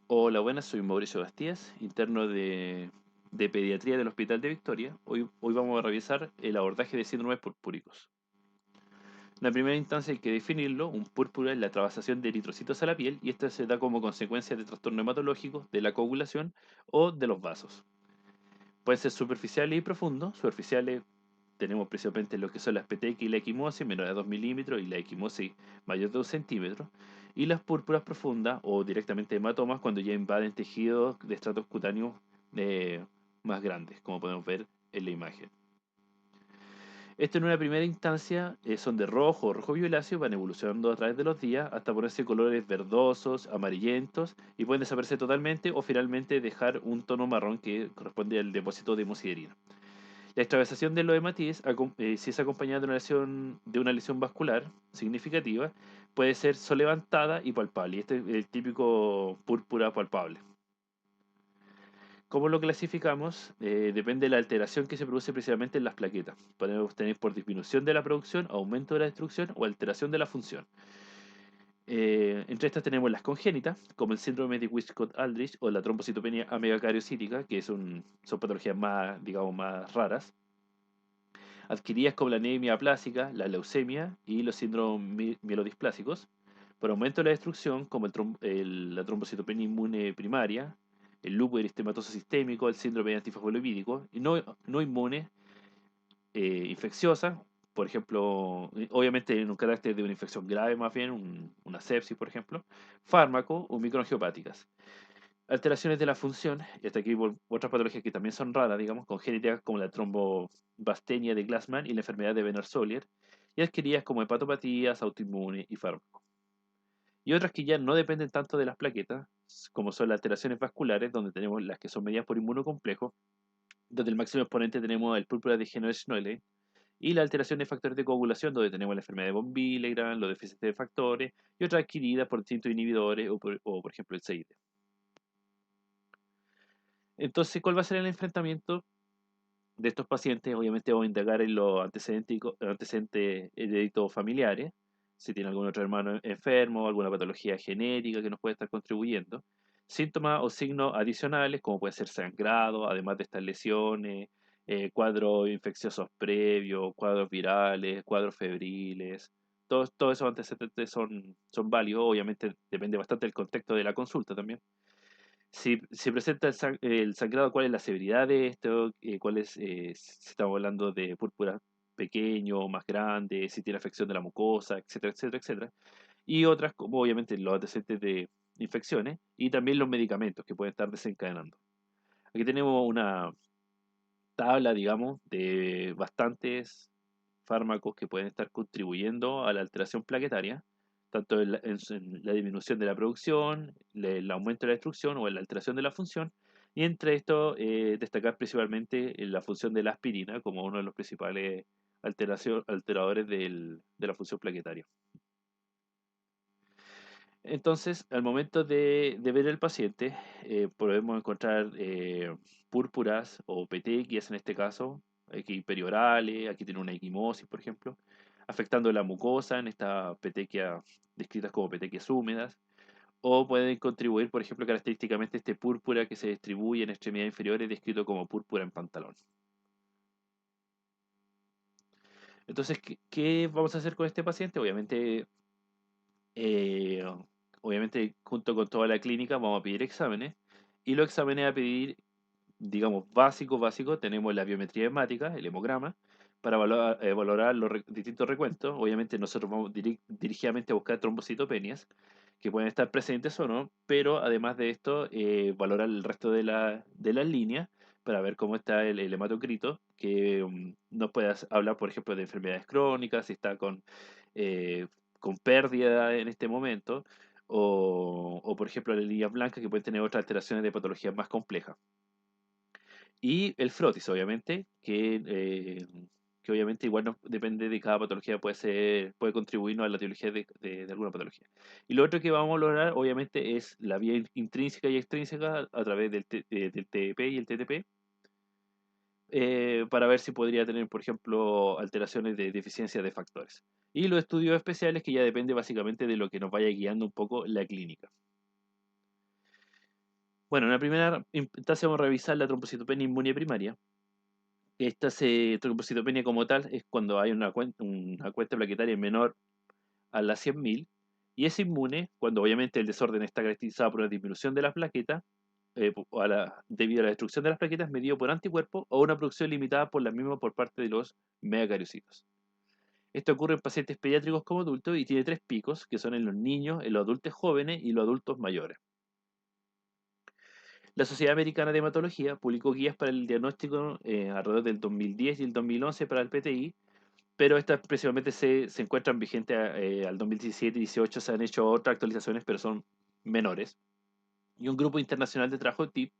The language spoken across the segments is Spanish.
Hola, buenas, soy Mauricio Bastías, interno de pediatría del Hospital de Victoria. Hoy vamos a revisar el abordaje de síndromes purpúricos. En la primera instancia hay que definirlo. Un púrpura es la traslación de eritrocitos a la piel y esta se da como consecuencia de trastornos hematológicos, de la coagulación o de los vasos. Pueden ser superficiales y profundos. Superficiales tenemos principalmente lo que son las petequias y la equimosis menor a 2 milímetros y la equimosis mayor de 2 centímetros. Y las púrpuras profundas o directamente hematomas cuando ya invaden tejidos de estratos cutáneos eh, más grandes, como podemos ver en la imagen. Esto en una primera instancia son de rojo o rojo violáceo, van evolucionando a través de los días hasta ponerse colores verdosos, amarillentos y pueden desaparecer totalmente o finalmente dejar un tono marrón que corresponde al depósito de hemosiderina. La extravasación de los hematíes, si es acompañada de una lesión vascular significativa, puede ser solevantada y palpable. Y este es el típico púrpura palpable. ¿Cómo lo clasificamos? Depende de la alteración que se produce precisamente en las plaquetas. Podemos tener por disminución de la producción, aumento de la destrucción o alteración de la función. Entre estas tenemos las congénitas, como el síndrome de Wiskott-Aldrich o la trombocitopenia amegacariocítica, que son patologías más, digamos, más raras. Adquiridas como la anemia aplásica, la leucemia y los síndromes mielodisplásicos, por aumento de la destrucción, como la trombocitopenia inmune primaria, el lupus eritematoso sistémico, el síndrome antifosfolipídico, y no inmune, infecciosa, por ejemplo, obviamente en un carácter de una infección grave más bien, una sepsis, por ejemplo, fármaco o microangiopáticas. Alteraciones de la función, y hasta aquí otras patologías que también son raras, digamos, congénitas como la trombobastenia de Glassman y la enfermedad de Benner-Solier, y adquiridas como hepatopatías, autoinmunes y fármacos. Y otras que ya no dependen tanto de las plaquetas, como son las alteraciones vasculares, donde tenemos las que son mediadas por inmunocomplejo, donde el máximo exponente tenemos el púrpura de Genot-Schnoele, y la alteración de factores de coagulación, donde tenemos la enfermedad de von Willebrand, los déficits de factores, y otras adquiridas por distintos inhibidores, por ejemplo el CID. Entonces, ¿cuál va a ser el enfrentamiento de estos pacientes? Obviamente vamos a indagar en los antecedentes hereditarios familiares, si tiene algún otro hermano enfermo, alguna patología genética que nos puede estar contribuyendo. Síntomas o signos adicionales, como puede ser sangrado, además de estas lesiones, cuadros infecciosos previos, cuadros virales, cuadros febriles. Todos esos antecedentes son válidos, obviamente depende bastante del contexto de la consulta también. Si se presenta el sangrado, ¿cuál es la severidad de esto? ¿Cuál es, si estamos hablando de púrpura pequeño, más grande, si tiene afección de la mucosa, etcétera, etcétera, etcétera? Y otras, como obviamente los antecedentes de infecciones y también los medicamentos que pueden estar desencadenando. Aquí tenemos una tabla, digamos, de bastantes fármacos que pueden estar contribuyendo a la alteración plaquetaria, tanto en la disminución de la producción, el aumento de la destrucción o en la alteración de la función, y entre esto destacar principalmente la función de la aspirina como uno de los principales alteradores de la función plaquetaria. Entonces, al momento de ver el paciente, podemos encontrar púrpuras o petequias en este caso, aquí periorales, aquí tiene una equimosis, por ejemplo, afectando la mucosa en esta petequia descritas como petequias húmedas, o pueden contribuir, por ejemplo, característicamente este púrpura que se distribuye en extremidades inferiores, descrito como púrpura en pantalón. Entonces, ¿qué vamos a hacer con este paciente? Eh, obviamente, junto con toda la clínica, vamos a pedir exámenes. Y los exámenes a pedir, digamos, básicos, tenemos la biometría hemática, el hemograma, para valorar los distintos recuentos. Obviamente, nosotros vamos dirigidamente a buscar trombocitopenias, que pueden estar presentes o no, pero además de esto, valorar el resto de las líneas para ver cómo está el hematocrito, que nos puede hablar, por ejemplo, de enfermedades crónicas, si está eh, con pérdida en este momento, o, por ejemplo, las líneas blancas que pueden tener otras alteraciones de patologías más complejas. Y el frotis, obviamente, que obviamente igual depende de cada patología, puede contribuirnos a la etiología de alguna patología. Y lo otro que vamos a lograr, obviamente, es la vía intrínseca y extrínseca a través del TDP y el TTP, para ver si podría tener, por ejemplo, alteraciones de deficiencia de factores. Y los estudios especiales que ya depende básicamente de lo que nos vaya guiando un poco la clínica. Bueno, en la primera instancia vamos a revisar la trombocitopenia inmune primaria. Trombocitopenia como tal es cuando hay una cuenta plaquetaria menor a las 100.000 y es inmune cuando obviamente el desorden está caracterizado por una disminución de las plaquetas debido a la destrucción de las plaquetas medido por anticuerpos o una producción limitada por la misma por parte de los megacariocitos. Esto ocurre en pacientes pediátricos como adultos y tiene tres picos, que son en los niños, en los adultos jóvenes y los adultos mayores. La Sociedad Americana de Hematología publicó guías para el diagnóstico alrededor del 2010 y el 2011 para el PTI, pero estas principalmente se encuentran vigentes al 2017 y 2018. Se han hecho otras actualizaciones, pero son menores. Y un grupo internacional de trabajo, TIP,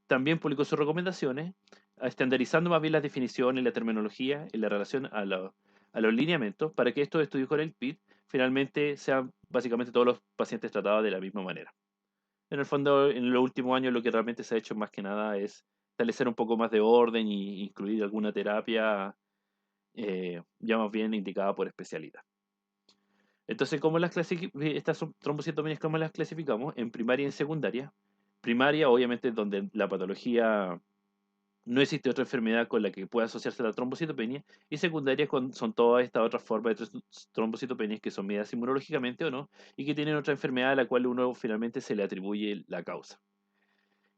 también publicó sus recomendaciones, estandarizando más bien las definiciones, la terminología en la relación a los lineamientos, para que estos estudios con el PIT finalmente sean básicamente todos los pacientes tratados de la misma manera. En el fondo, en los últimos años lo que realmente se ha hecho más que nada es establecer un poco más de orden y incluir alguna terapia ya más bien indicada por especialidad. Entonces, estas trombocitopenias, ¿cómo las clasificamos? En primaria y en secundaria. Primaria, obviamente, donde la patología no existe otra enfermedad con la que pueda asociarse la trombocitopenia. Y secundaria son todas estas otras formas de trombocitopenias que son medidas inmunológicamente o no, y que tienen otra enfermedad a la cual uno finalmente se le atribuye la causa.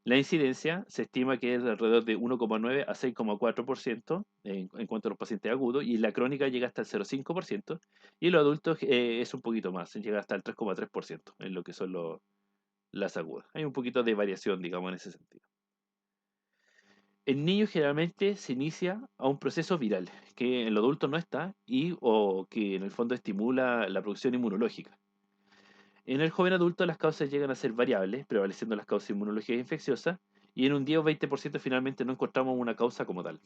La incidencia se estima que es de alrededor de 1,9 a 6,4% en cuanto a los pacientes agudos, y la crónica llega hasta el 0,5%, y en los adultos es un poquito más, llega hasta el 3,3% en lo que son las agudas. Hay un poquito de variación, digamos, en ese sentido. En niños generalmente se inicia a un proceso viral, que en los adultos no está, o que en el fondo estimula la producción inmunológica. En el joven adulto las causas llegan a ser variables, prevaleciendo las causas inmunológicas infecciosas, y en un 10 o 20% finalmente no encontramos una causa como tal.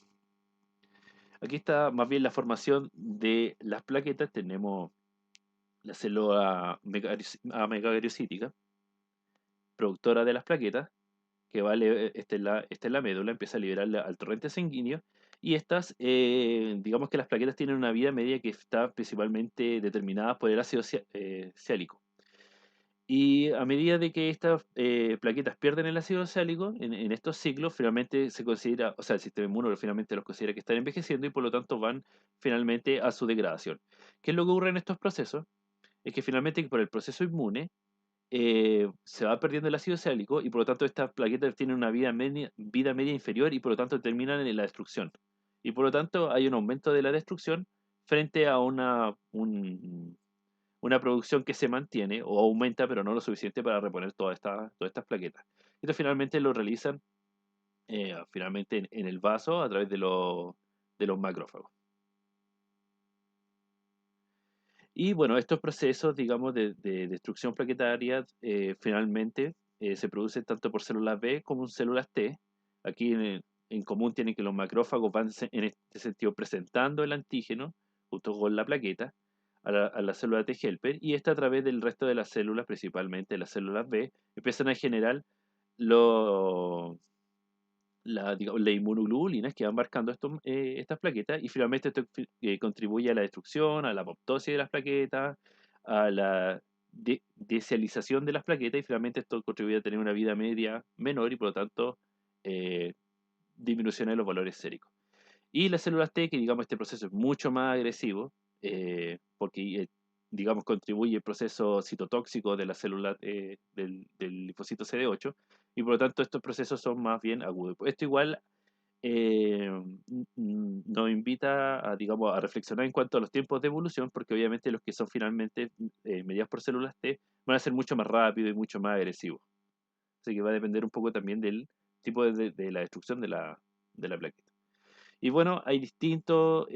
Aquí está más bien la formación de las plaquetas. Tenemos la célula megagariocítica, productora de las plaquetas, que esta es la médula, empieza a liberar al torrente sanguíneo, y estas, digamos que las plaquetas tienen una vida media que está principalmente determinada por el ácido ciálico. Y a medida de que estas plaquetas pierden el ácido sálico en estos ciclos, finalmente se considera, o sea, el sistema inmune finalmente los considera que están envejeciendo y por lo tanto van finalmente a su degradación. ¿Qué es lo que ocurre en estos procesos? Es que finalmente por el proceso inmune se va perdiendo el ácido sálico y por lo tanto estas plaquetas tienen una vida media inferior y por lo tanto terminan en la destrucción. Y por lo tanto hay un aumento de la destrucción frente a una producción que se mantiene o aumenta, pero no lo suficiente para reponer todas estas plaquetas. Esto finalmente lo realizan finalmente en el vaso a través de los macrófagos. Y bueno, estos procesos, digamos, de destrucción plaquetaria finalmente se producen tanto por células B como células T. Aquí en común tienen que los macrófagos van en este sentido presentando el antígeno junto con la plaqueta a la célula T helper, y esta a través del resto de las células, principalmente las células B, empiezan a generar lo, digamos, las inmunoglobulinas que van marcando estas plaquetas, y finalmente esto contribuye a la destrucción, a la apoptosis de las plaquetas, a la descialización de las plaquetas, y finalmente esto contribuye a tener una vida media menor y por lo tanto eh, disminución de los valores séricos. Y las células T, que digamos este proceso es mucho más agresivo, porque digamos contribuye el proceso citotóxico de la célula del linfocito CD8, y por lo tanto estos procesos son más bien agudos. Esto igual nos invita a, digamos, a reflexionar en cuanto a los tiempos de evolución, porque obviamente los que son finalmente mediados por células T van a ser mucho más rápidos y mucho más agresivos. Así que va a depender un poco también del tipo de la destrucción de la plaqueta. Y bueno, hay distintos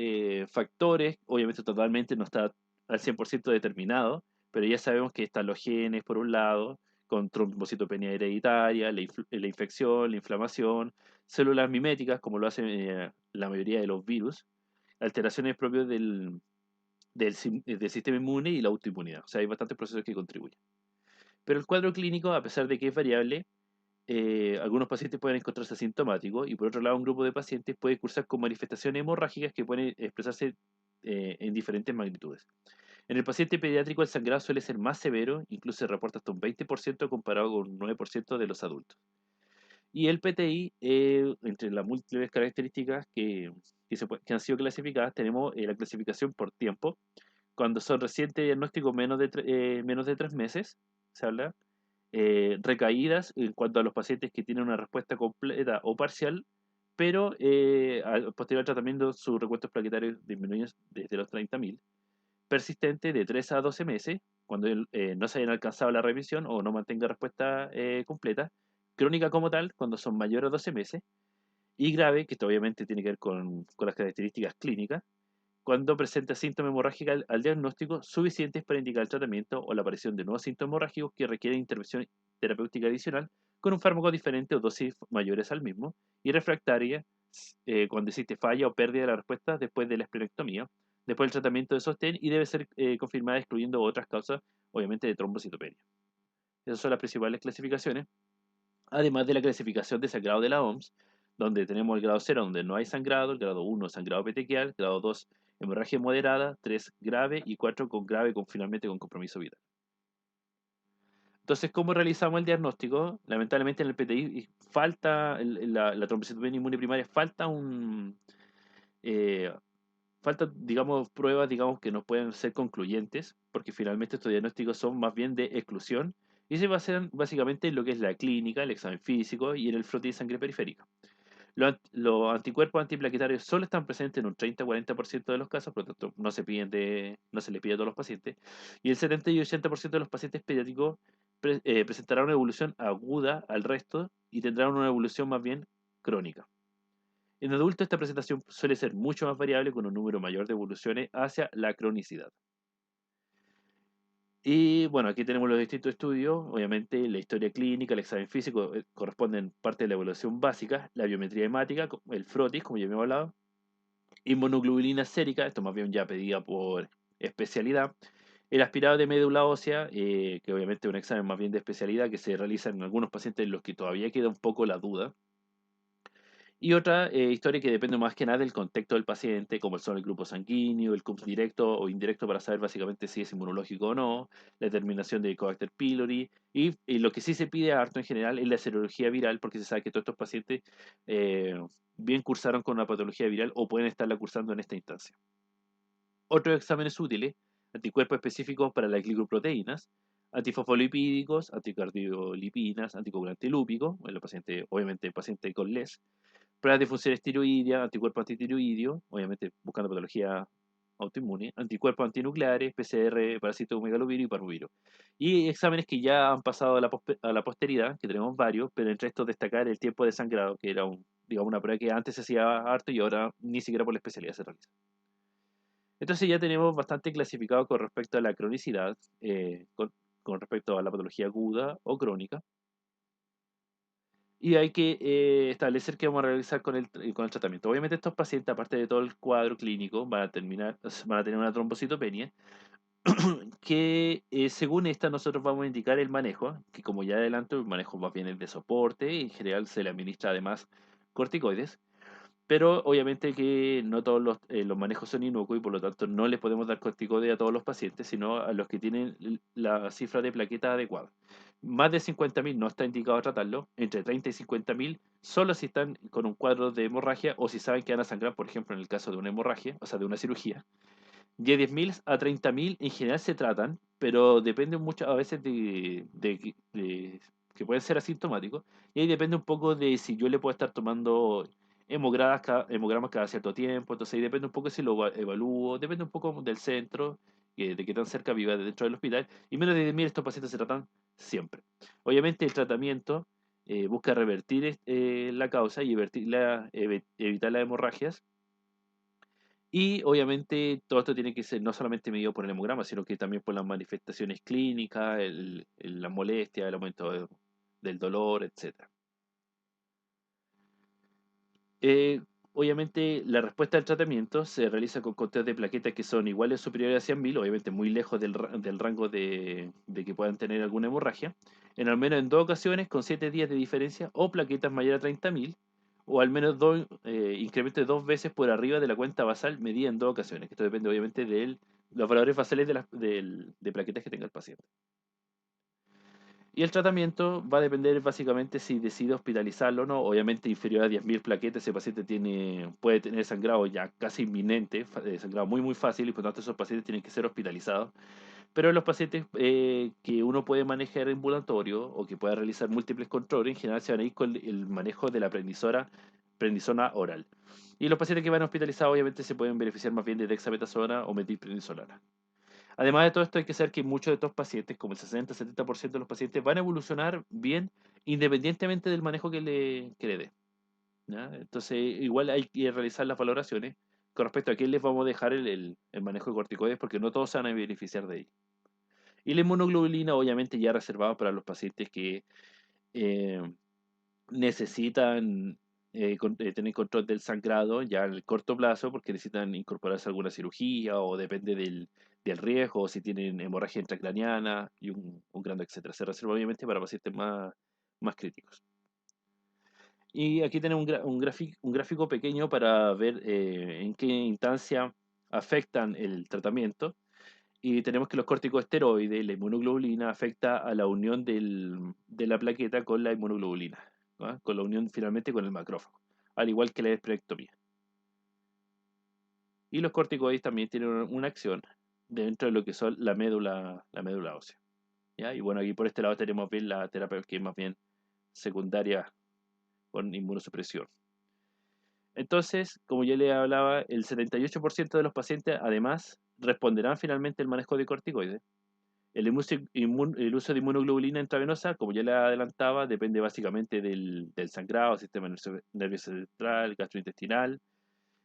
factores, obviamente totalmente no está al 100% determinado, pero ya sabemos que están los genes por un lado, con trombocitopenia hereditaria, la infección, la inflamación, células miméticas, como lo hacen la mayoría de los virus, alteraciones propias del sistema inmune y la autoinmunidad. O sea, hay bastantes procesos que contribuyen. Pero el cuadro clínico, a pesar de que es variable, algunos pacientes pueden encontrarse asintomáticos, y por otro lado un grupo de pacientes puede cursar con manifestaciones hemorrágicas que pueden expresarse en diferentes magnitudes. En el paciente pediátrico el sangrado suele ser más severo, incluso se reporta hasta un 20% comparado con un 9% de los adultos. Y el PTI, entre las múltiples características que han sido clasificadas, tenemos la clasificación por tiempo. Cuando son recientes diagnósticos menos de 3 meses, se habla. Recaídas en cuanto a los pacientes que tienen una respuesta completa o parcial, pero al posterior al tratamiento sus recuentos plaquetarios disminuyen desde los 30.000. Persistente de 3 a 12 meses, cuando no se hayan alcanzado la remisión o no mantenga respuesta completa. Crónica como tal, cuando son mayores a 12 meses. Y grave, que esto obviamente tiene que ver con las características clínicas, cuando presenta síntomas hemorrágicos al diagnóstico suficientes para indicar el tratamiento o la aparición de nuevos síntomas hemorrágicos que requieren intervención terapéutica adicional con un fármaco diferente o dosis mayores al mismo, y refractaria cuando existe falla o pérdida de la respuesta después de la esplenectomía, después del tratamiento de sostén, y debe ser confirmada excluyendo otras causas, obviamente, de trombocitopenia. Esas son las principales clasificaciones, además de la clasificación de sangrado de la OMS, donde tenemos el grado 0, donde no hay sangrado; el grado 1, sangrado petequial; grado 2, hemorragia moderada; 3, grave; y 4, con grave, finalmente con compromiso vital. Entonces, ¿cómo realizamos el diagnóstico? Lamentablemente en el PTI falta la trombocitopenia inmune primaria, eh, falta, digamos, pruebas, digamos, que no pueden ser concluyentes, porque finalmente estos diagnósticos son más bien de exclusión y se basan básicamente en lo que es la clínica, el examen físico y en el frote de sangre periférica. Los anticuerpos antiplaquetarios solo están presentes en un 30-40% de los casos, por lo tanto no se le pide a todos los pacientes, y el 70 y 80% de los pacientes pediátricos presentarán una evolución aguda al resto y tendrán una evolución más bien crónica. En adultos esta presentación suele ser mucho más variable, con un número mayor de evoluciones hacia la cronicidad. Y bueno, aquí tenemos los distintos estudios. Obviamente la historia clínica, el examen físico corresponden parte de la evaluación básica, la biometría hemática, el frotis, como ya hemos hablado, inmunoglobulina sérica, esto más bien ya pedida por especialidad, el aspirado de médula ósea, que obviamente es un examen más bien de especialidad que se realiza en algunos pacientes en los que todavía queda un poco la duda. Y otra historia que depende más que nada del contexto del paciente, como son el grupo sanguíneo, el CUPS directo o indirecto, para saber básicamente si es inmunológico o no, la determinación de Helicobacter pylori, y lo que sí se pide harto en general es la serología viral, porque se sabe que todos estos pacientes eh, bien cursaron con una patología viral o pueden estarla cursando en esta instancia. Otros exámenes útiles: anticuerpos específicos para las glicoproteínas, antifosfolipídicos, anticardiolipinas, anticoagulante lúpico, en los pacientes, obviamente el paciente con LES, pruebas de función esteroidea, anticuerpos antitiroideos, obviamente buscando patología autoinmune, anticuerpos antinucleares, PCR para citomegalovirus y parvovirus. Y exámenes que ya han pasado a la posteridad, que tenemos varios, pero entre estos destacar el tiempo de sangrado, que era digamos, una prueba que antes se hacía harto y ahora ni siquiera por la especialidad se realiza. Entonces ya tenemos bastante clasificado con respecto a la cronicidad, con respecto a la patología aguda o crónica. Y hay que establecer qué vamos a realizar con el tratamiento. Obviamente estos pacientes, aparte de todo el cuadro clínico, van a tener una trombocitopenia, que según esta nosotros vamos a indicar el manejo, que como ya adelanto, el manejo más bien es de soporte, y en general se le administra además corticoides. Pero obviamente que no todos los manejos son inocuos, y por lo tanto no les podemos dar corticoides a todos los pacientes, sino a los que tienen la cifra de plaqueta adecuada. Más de 50.000 no está indicado tratarlo; entre 30 y 50.000 solo si están con un cuadro de hemorragia o si saben que van a sangrar, por ejemplo, en el caso de una hemorragia, o sea, de una cirugía. De 10.000 a 30.000 en general se tratan, pero depende mucho a veces que pueden ser asintomáticos, y ahí depende un poco de si yo le puedo estar tomando hemogramas cada cierto tiempo. Entonces ahí depende un poco si lo evalúo, depende un poco del centro, de qué tan cerca viva dentro del hospital, y menos de 10.000 estos pacientes se tratan siempre. Obviamente el tratamiento busca revertir la causa y evitar las hemorragias, y obviamente todo esto tiene que ser no solamente medido por el hemograma, sino que también por las manifestaciones clínicas, la molestia, el aumento del dolor, etc. Eh, Obviamente la respuesta al tratamiento se realiza con conteos de plaquetas que son iguales o superiores a 100.000, obviamente muy lejos del rango de que puedan tener alguna hemorragia, en al menos en 2 ocasiones con 7 días de diferencia, o plaquetas mayores a 30.000, o al menos incremento de 2 veces por arriba de la cuenta basal medida en 2 ocasiones, que esto depende obviamente de los valores basales de plaquetas que tenga el paciente. Y el tratamiento va a depender básicamente si decide hospitalizarlo o no. Obviamente inferior a 10.000 plaquetas, ese paciente puede tener sangrado ya casi inminente, sangrado muy muy fácil, y por lo tanto esos pacientes tienen que ser hospitalizados. Pero los pacientes que uno puede manejar en ambulatorio o que pueda realizar múltiples controles, en general se van a ir con el manejo de la prednisona oral. Y los pacientes que van hospitalizados obviamente se pueden beneficiar más bien de dexametasona o metilprednisolona. Además de todo esto, hay que saber que muchos de estos pacientes, como el 60-70% de los pacientes, van a evolucionar bien independientemente del manejo que le dé. ¿Ya? Entonces, igual hay que realizar las valoraciones con respecto a quién les vamos a dejar el manejo de corticoides, porque no todos se van a beneficiar de ello. Y la inmunoglobulina, obviamente, ya reservada para los pacientes que eh, necesitan tener control del sangrado ya en el corto plazo, porque necesitan incorporarse a alguna cirugía o depende del riesgo, o si tienen hemorragia intracraniana y un grano, etcétera. Se reserva obviamente para pacientes más críticos. Y aquí tenemos un gráfico pequeño para ver en qué instancia afectan el tratamiento. Y tenemos que los corticosteroides, la inmunoglobulina, afecta a la unión de la plaqueta con la inmunoglobulina, ¿ah? Con la unión finalmente con el macrófago, al igual que la esplenectomía. Y los corticoides también tienen una acción dentro de lo que son la médula ósea. ¿Ya? Y bueno, aquí por este lado tenemos bien la terapia que es más bien secundaria con inmunosupresión. Entonces, como ya le hablaba, el 78% de los pacientes además responderán finalmente al manejo de corticoides. El uso de inmunoglobulina intravenosa, como ya le adelantaba, depende básicamente del sangrado, sistema nervioso central, gastrointestinal.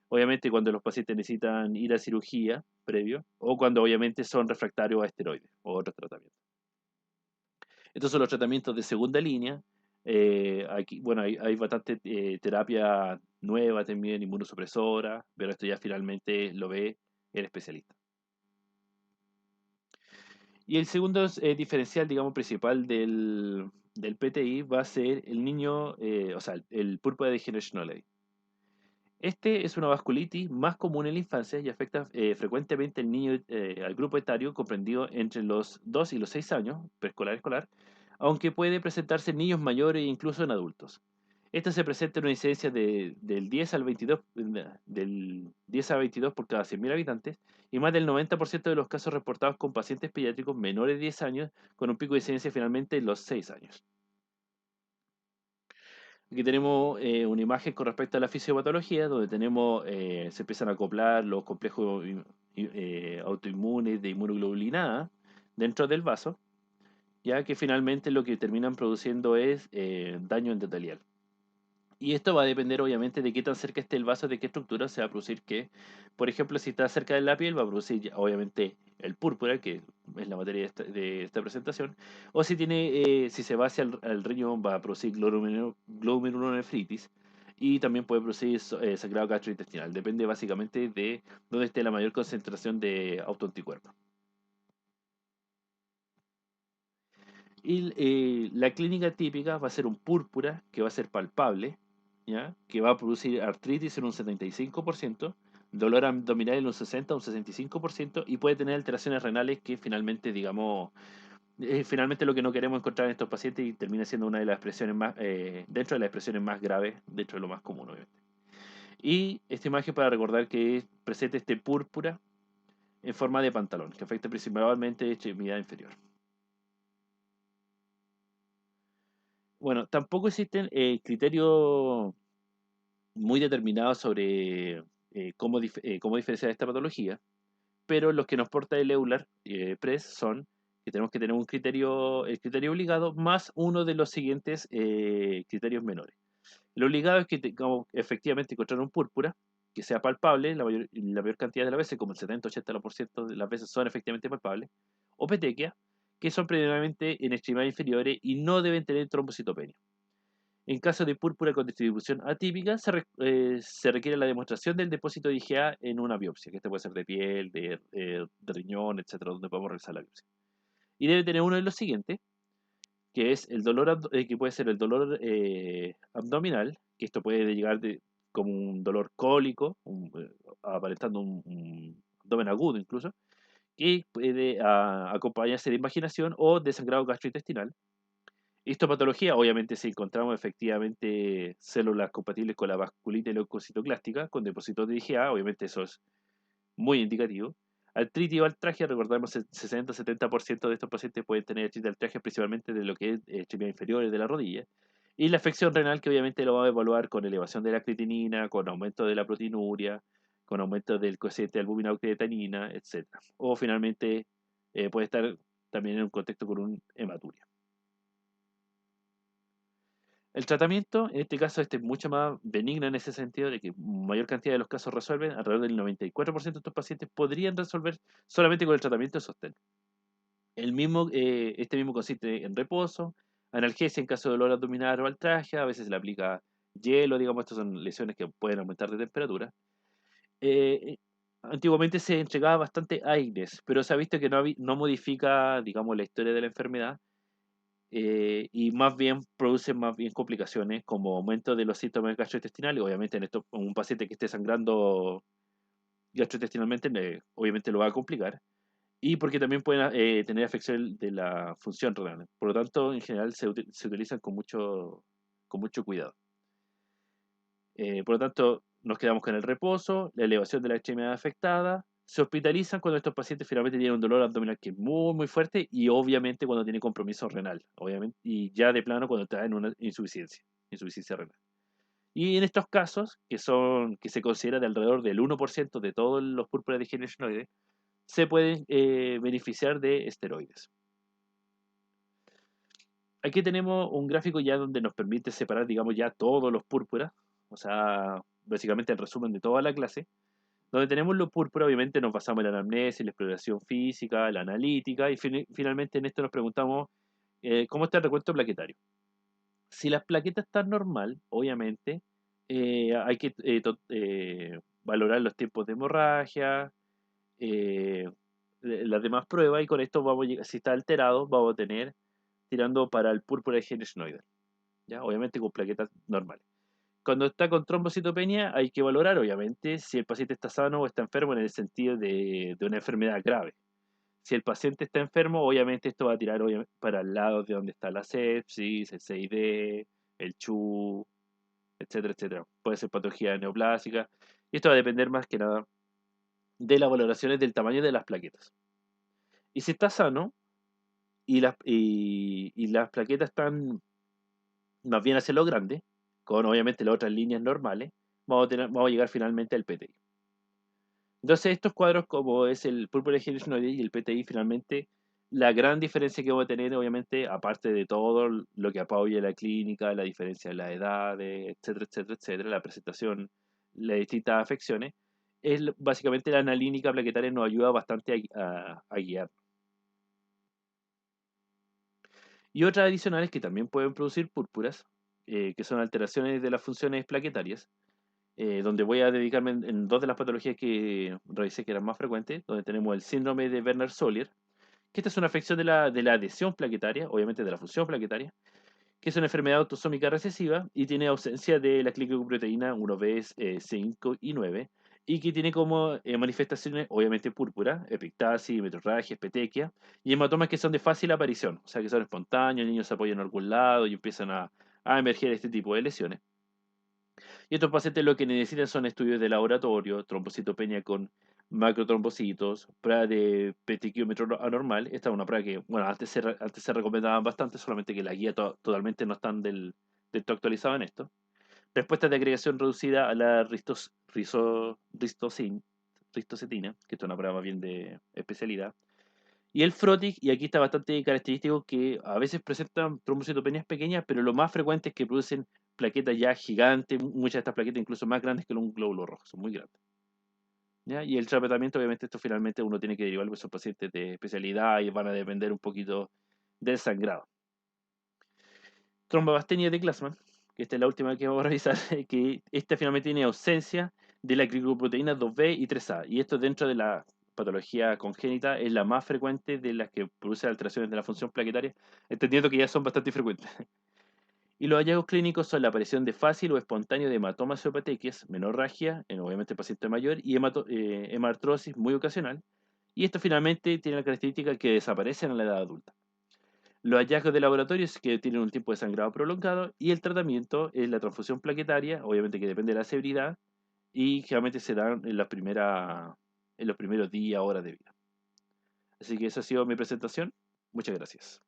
Obviamente cuando los pacientes necesitan ir a cirugía previo o cuando obviamente son refractarios a esteroides o otros tratamientos. Estos son los tratamientos de segunda línea. Aquí, bueno, hay bastante terapia nueva también, inmunosupresora, pero esto ya finalmente lo ve el especialista. Y el segundo diferencial, digamos, principal del PTI va a ser el niño, o sea, el púrpura de Degenerationally. Este es una vasculitis más común en la infancia y afecta frecuentemente al grupo etario comprendido entre los 2 y los 6 años, preescolar, escolar, aunque puede presentarse en niños mayores e incluso en adultos. Esta se presenta en una incidencia del 10 a 22 por cada 100.000 habitantes, y más del 90% de los casos reportados con pacientes pediátricos menores de 10 años, con un pico de incidencia finalmente en los 6 años. Aquí tenemos una imagen con respecto a la fisiopatología, donde se empiezan a acoplar los complejos autoinmunes de inmunoglobulina A dentro del vaso, ya que finalmente lo que terminan produciendo es daño endotelial. Y esto va a depender obviamente de qué tan cerca esté el vaso, de qué estructura se va a producir qué. Por ejemplo, si está cerca de la piel, va a producir obviamente el púrpura, que es la materia de esta presentación. O si se va hacia el riñón, va a producir glomerulonefritis. Y también puede producir sangrado gastrointestinal. Depende básicamente de dónde esté la mayor concentración de autoanticuerpos. Y la clínica típica va a ser un púrpura que va a ser palpable, ¿ya? Que va a producir artritis en un 75%, dolor abdominal en un 60 o un 65%, y puede tener alteraciones renales que finalmente, digamos, finalmente lo que no queremos encontrar en estos pacientes, y termina siendo una de las expresiones dentro de las expresiones más graves, dentro de lo más común, obviamente. Y esta imagen para recordar que presenta este púrpura en forma de pantalón, que afecta principalmente la extremidad inferior. Bueno, tampoco existen criterios muy determinados sobre cómo diferenciar esta patología, pero los que nos porta el EULAR PRES son que tenemos que tener el criterio obligado más uno de los siguientes criterios menores. El obligado es que tengamos efectivamente encontrar un púrpura que sea palpable la mayor cantidad de las veces, como el 70-80% de las veces son efectivamente palpables, o petequia, que son predominantemente en extremidades inferiores y no deben tener trombocitopenia. En caso de púrpura con distribución atípica, se requiere la demostración del depósito de IgA en una biopsia, que este puede ser de piel, de riñón, etcétera, donde podemos realizar la biopsia. Y debe tener uno de los siguientes, que es el dolor, que puede ser el dolor abdominal, que esto puede llegar como un dolor cólico, aparentando un abdomen agudo incluso, que puede acompañarse de invaginación o de sangrado gastrointestinal. Histopatología, obviamente si encontramos efectivamente células compatibles con la vasculitis leucocitoclástica, con depósitos de IgA, obviamente eso es muy indicativo. Artritis o artralgia, recordemos el 60-70% de estos pacientes pueden tener artritis y artralgia principalmente de lo que es extremidad inferior de la rodilla. Y la afección renal, que obviamente lo vamos a evaluar con elevación de la creatinina, con aumento de la proteinuria, con aumento del cociente de albumina-creatinina, etc. O finalmente puede estar también en un contexto con un hematuria. El tratamiento, en este caso, es mucho más benigno en ese sentido de que mayor cantidad de los casos resuelven, alrededor del 94% de estos pacientes podrían resolver solamente con el tratamiento de sostén. Este mismo consiste en reposo, analgesia en caso de dolor abdominal o artralgia, a veces se le aplica hielo, digamos, estas son lesiones que pueden aumentar de temperatura. Eh, Antiguamente se entregaba bastante AINES, pero se ha visto que no modifica, digamos, la historia de la enfermedad y más bien produce más bien complicaciones como aumento de los síntomas gastrointestinales. Obviamente en esto un paciente que esté sangrando gastrointestinalmente obviamente lo va a complicar y porque también pueden tener afección de la función renal. Por lo tanto, en general se utilizan con mucho cuidado. Por lo tanto, nos quedamos con el reposo, la elevación de la extremidad afectada. Se hospitalizan cuando estos pacientes finalmente tienen un dolor abdominal que es muy, muy fuerte y obviamente cuando tienen compromiso renal, obviamente, y ya de plano cuando está en una insuficiencia renal. Y en estos casos, que se considera de alrededor del 1% de todos los púrpuras de genioide, se pueden beneficiar de esteroides. Aquí tenemos un gráfico ya donde nos permite separar, digamos, ya todos los púrpuras, o sea, básicamente el resumen de toda la clase. Donde tenemos lo púrpura, obviamente nos basamos en la anamnesis, la exploración física, la analítica, y finalmente en esto nos preguntamos cómo está el recuento plaquetario. Si las plaquetas están normal, obviamente, hay que valorar los tiempos de hemorragia, eh, las demás pruebas, y con esto si está alterado, vamos a tener tirando para el púrpura de Genschneider, ¿ya? Obviamente con plaquetas normales. Cuando está con trombocitopenia hay que valorar, obviamente, si el paciente está sano o está enfermo en el sentido de una enfermedad grave. Si el paciente está enfermo, obviamente esto va a tirar para el lado de donde está la sepsis, el CID, el CHU, etcétera, etcétera. Puede ser patología neoplásica. Y esto va a depender más que nada de las valoraciones del tamaño de las plaquetas. Y si está sano y las plaquetas están más bien hacia lo grande, con obviamente las otras líneas normales, vamos a llegar finalmente al PTI. Entonces, estos cuadros, como es el púrpura de y el PTI, finalmente, la gran diferencia que vamos a tener, obviamente, aparte de todo lo que apoya la clínica, la diferencia de las edades, etcétera, etcétera, etcétera, la presentación, las distintas afecciones, es básicamente la analítica plaquetaria nos ayuda bastante a guiar. Y otras adicionales que también pueden producir púrpuras, que son alteraciones de las funciones plaquetarias, donde voy a dedicarme en dos de las patologías que revisé que eran más frecuentes, donde tenemos el síndrome de Werner-Solier, que esta es una afección de la adhesión plaquetaria, obviamente de la función plaquetaria, que es una enfermedad autosómica recesiva y tiene ausencia de la glicoproteína 1B, 5 y 9, y que tiene como manifestaciones, obviamente, púrpura, epictasis, metrorragia, petequia, y hematomas que son de fácil aparición, o sea, que son espontáneos, el niño se apoya en algún lado y empiezan a emerger este tipo de lesiones. Y estos pacientes lo que necesitan son estudios de laboratorio, trombocitopenia con macrotrombocitos, prueba de petequiómetro anormal. Esta es una prueba que, bueno, antes se recomendaban bastante, solamente que la guía totalmente no están del todo actualizada en esto. Respuestas de agregación reducida a la ristocetina, que esto es una prueba más bien de especialidad. Y el Frotic, y aquí está bastante característico que a veces presentan trombocitopenias pequeñas, pero lo más frecuente es que producen plaquetas ya gigantes, muchas de estas plaquetas incluso más grandes que un glóbulo rojo, son muy grandes. ¿Ya? Y el tratamiento, obviamente, esto finalmente uno tiene que derivarlo a esos pacientes de especialidad y van a depender un poquito del sangrado. Trombobastenia de Glassman, que esta es la última que vamos a revisar, que esta finalmente tiene ausencia de la glicoproteína 2B y 3A, y esto dentro de la patología congénita es la más frecuente de las que produce alteraciones de la función plaquetaria, entendiendo que ya son bastante frecuentes. Y los hallazgos clínicos son la aparición de fácil o espontáneo de hematomas o petequias, menorragia, en obviamente paciente mayor, y hemartrosis muy ocasional. Y esto finalmente tiene la característica que desaparecen a la edad adulta. Los hallazgos de laboratorio es que tienen un tiempo de sangrado prolongado y el tratamiento es la transfusión plaquetaria, obviamente que depende de la severidad y generalmente se dan en los primeros días, horas de vida. Así que esa ha sido mi presentación. Muchas gracias.